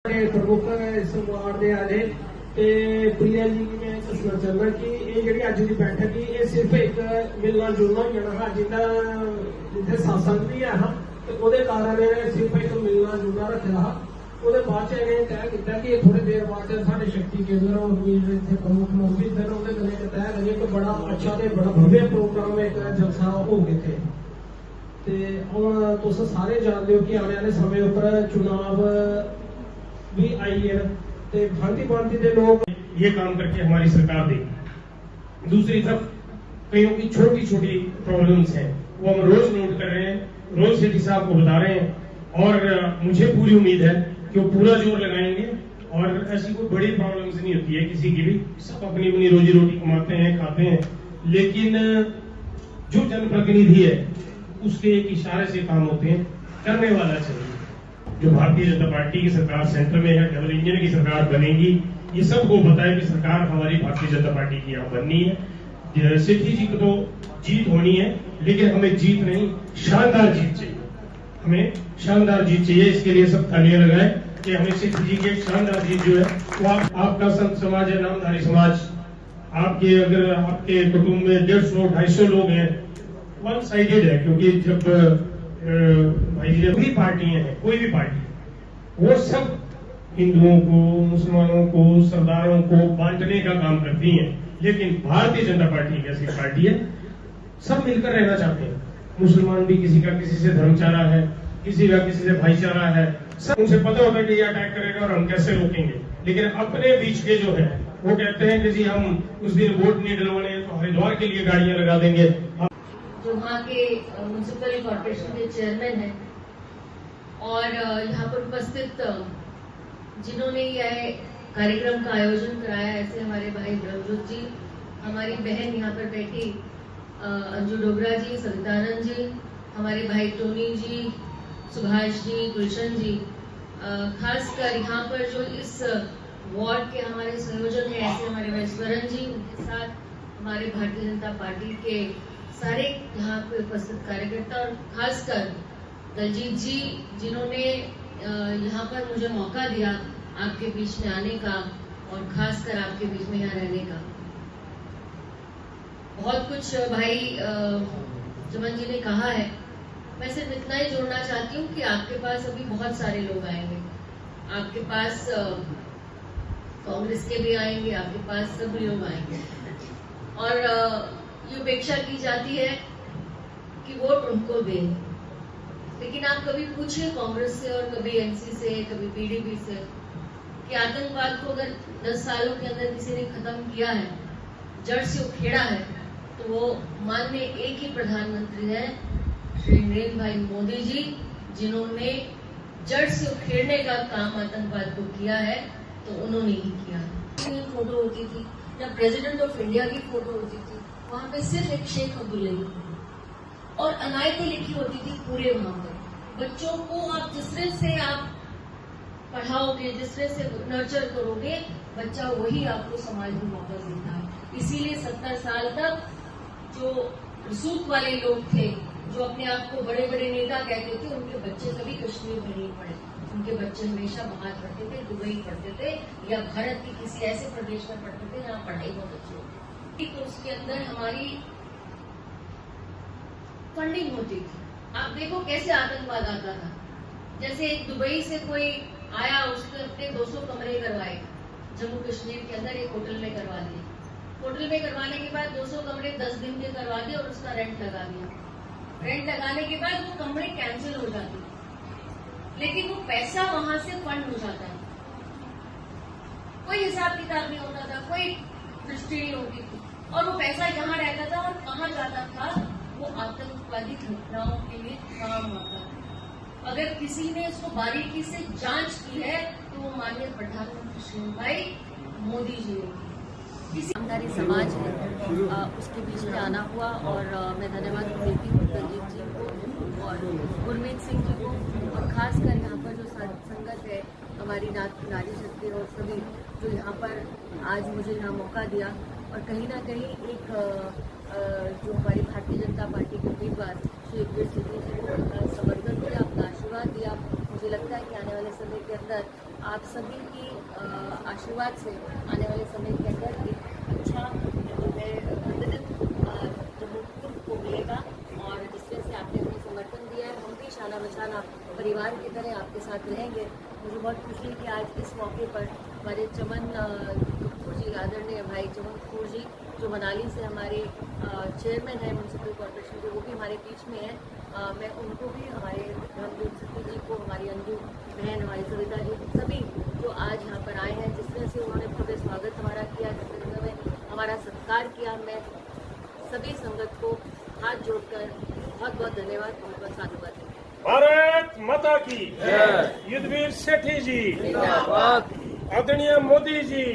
प्रमुख इस वार्ड के आए ते प्रिया जी की मैं दसना चाहना कि ये जी अज की बैठक की ये सिर्फ एक मिलना जुलना ही जाना हा जिन्ना जिथे सत्संग भी है तो वो कारण सिर्फ एक मिलना जुलना रखे हा वो बाद तय किया कि थोड़ी देर बाद साढ़े शक्ति केंद्र और इतने प्रमुख लोग भी थे उन्होंने तय करिए कि बड़ा अच्छा तो बड़ा भव्य प्रोग्राम एक जलसा हो गए थे हम तुम सारे जानते हो कि आने वाले समय पर चुनाव भी आई है तो भांति भांति के लोग ये काम करके हमारी सरकार देगी। दूसरी तरफ कईयों की छोटी छोटी प्रॉब्लम्स हैं वो हम रोज नोट कर रहे हैं, रोज सिटी साहब को बता रहे हैं और मुझे पूरी उम्मीद है कि वो पूरा जोर लगाएंगे और ऐसी कोई बड़ी प्रॉब्लम्स नहीं होती है किसी की भी, सब अपनी अपनी रोजी रोटी कमाते हैं खाते हैं, लेकिन जो जनप्रतिनिधि है उसके एक इशारे से काम होते हैं, करने वाला चाहिए। जो भारतीय जनता पार्टी की सरकार सेंटर में है, डबल इंजन की सरकार बनेगी, ये सबको पता है कि सरकार हमारी भारतीय जनता पार्टी की यहाँ बननी है। सिद्धि जी को तो जीत होनी है, लेकिन हमें जीत नहीं शानदार जीत चाहिए, हमें शानदार जीत चाहिए। इसके लिए सब तालियां लगाएं कि हमें सिद्धि जी की शानदार जीत जो है वो आपका संत समाज है, नामधारी समाज, आपके अगर आपके कुटुंब में 150-250 लोग हैं, वन साइडेड है, क्योंकि जब भाई जी भी पार्टियां हैं, कोई भी पार्टी वो सब हिंदुओं को, मुसलमानों को, सरदारों को बांटने का काम करती हैं, लेकिन भारतीय जनता पार्टी एक ऐसी पार्टी है सब मिलकर रहना चाहते हैं। मुसलमान भी किसी का किसी से धर्मचारा है, किसी का किसी से भाईचारा है, सब उनसे पता होता है कि ये अटैक करेगा और हम कैसे रोकेंगे, लेकिन अपने बीच के जो है वो कहते हैं कि जी हम उस दिन वोट नहीं डलवाने तो हरिद्वार के लिए गाड़ियां लगा देंगे। जो वहाँ के म्यूनिसिपल कॉर्पोरेशन के चेयरमैन हैं और यहाँ पर उपस्थित जिन्होंने यह कार्यक्रम का आयोजन कराया, ऐसे हमारे भाई ब्रह्मजोत जी, हमारी बहन यहाँ पर बैठी अंजू डोगरा जी, सवितानंद जी, हमारे भाई टोनी जी, सुभाष जी, गुलशन जी, खासकर यहाँ पर जो इस वार्ड के हमारे संयोजन हैं, ऐसे हमारे भाई स्वरण जी, उनके साथ हमारे भारतीय जनता पार्टी के सारे यहाँ पे उपस्थित कार्यकर्ता और खासकर दलजीत जी जिन्होंने यहाँ पर मुझे मौका दिया आपके बीच में आने का और खासकर आपके बीच में यहाँ रहने का। बहुत कुछ भाई चमन जी ने कहा है, मैं सिर्फ इतना ही जोड़ना चाहती हूँ कि आपके पास अभी बहुत सारे लोग आएंगे, आपके पास कांग्रेस के भी आएंगे, आपके पास सभी लोग आएंगे और ये अपेक्षा की जाती है कि वोट उनको दें, लेकिन आप कभी पूछिए कांग्रेस से और कभी एनसी से, कभी पीडीपी से कि आतंकवाद को अगर 10 सालों के अंदर किसी ने खत्म किया है, जड़ से उखेड़ा है, तो वो माननीय एक ही प्रधानमंत्री है श्री नरेंद्र भाई मोदी जी, जिन्होंने जड़ से उखेड़ने का काम आतंकवाद को किया है, तो उन्होंने ही किया है। फोटो होती थी या प्रेसिडेंट ऑफ इंडिया की फोटो होती थी, वहां पे सिर्फ एक शेख अब्दुल्ला और अनायतें लिखी होती थी पूरे वहां पर। बच्चों को आप जिस तरह से आप पढ़ाओगे, जिस तरह से नर्चर करोगे, बच्चा वही आपको समाज में वापस देता है। इसीलिए 70 साल तक जो रसूख वाले लोग थे, जो अपने आप को बड़े बड़े नेता कहते थे, उनके बच्चे कभी कश्मीर में नहीं पढ़े, उनके बच्चे हमेशा बाहर पढ़ते थे, दुबई पढ़ते थे या भारत के किसी ऐसे प्रदेश में पढ़ते थे जहाँ पढ़ाई बहुत अच्छी होती थी। तो उसके अंदर हमारी फंडिंग होती थी। आप देखो कैसे आतंकवाद आता था, जैसे दुबई से कोई आया, उसके अपने 200 कमरे करवाए जम्मू कश्मीर के अंदर एक होटल में करवा दिए, होटल में करवाने के बाद 200 कमरे 10 दिन के करवा दिए और उसका रेंट लगा दिया। रेंट लगाने के बाद वो कमरे कैंसिल हो जाते, लेकिन वो पैसा वहां से फंड हो जाता है, कोई हिसाब किताब नहीं होता था, कोई दृष्टि नहीं होती थी, और वो पैसा यहाँ रहता था और कहाँ जाता था, वो आतंकवादी घटनाओं के लिए काम आता था। अगर किसी ने इसको बारीकी से जांच की है तो वो माननीय प्रधानमंत्री श्री भाई मोदी जी ने किसी नामधारी समाज है उसके बीच में आना हुआ, और मैं धन्यवाद देती हूँ दलजीत जी को और गुरमीत सिंह जी को, और खासकर यहाँ पर जो संगत है हमारी नारी शक्ति और सभी जो यहाँ पर आज मुझे यहाँ मौका दिया, और कहीं ना कहीं एक जो हमारी भारतीय जनता पार्टी के उम्मीदवार श्री सिद्धि जी को समर्थन दिया, अपना आशीर्वाद दिया। मुझे लगता है कि आने वाले समय के अंदर आप सभी की आशीर्वाद से आने वाले समय के अंदर एक अच्छा जो है प्रतिनिधित्व जम्मू को मिलेगा और जिसमें से आपने हमें समर्थन दिया है, हम भी शाना बशाना परिवार की तरह आपके साथ रहेंगे। मुझे बहुत खुशी है कि आज इस मौके पर हमारे चमन कपूर जी, आदरणीय भाई चमन कपूर जी, जो मनाली से हमारे चेयरमैन हैं म्यूनसिपल कॉर्पोरेशन के, वो भी हमारे बीच में हैं। मैं उनको भी, हमारे धर्मवीर सती जी को, हमारी अंजू बहन, हमारी सविता जी, सभी जो आज यहाँ पर आए हैं, जिस तरह से उन्होंने भव्य स्वागत हमारा किया, जिस तरह से हमारा सत्कार किया, मैं सभी संगत को हाथ जोड़कर बहुत बहुत धन्यवाद, बहुत बहुत साधुवाद देती हूं। भारत माता की युद्धवीर सेठी जी, आदरणीय मोदी जी,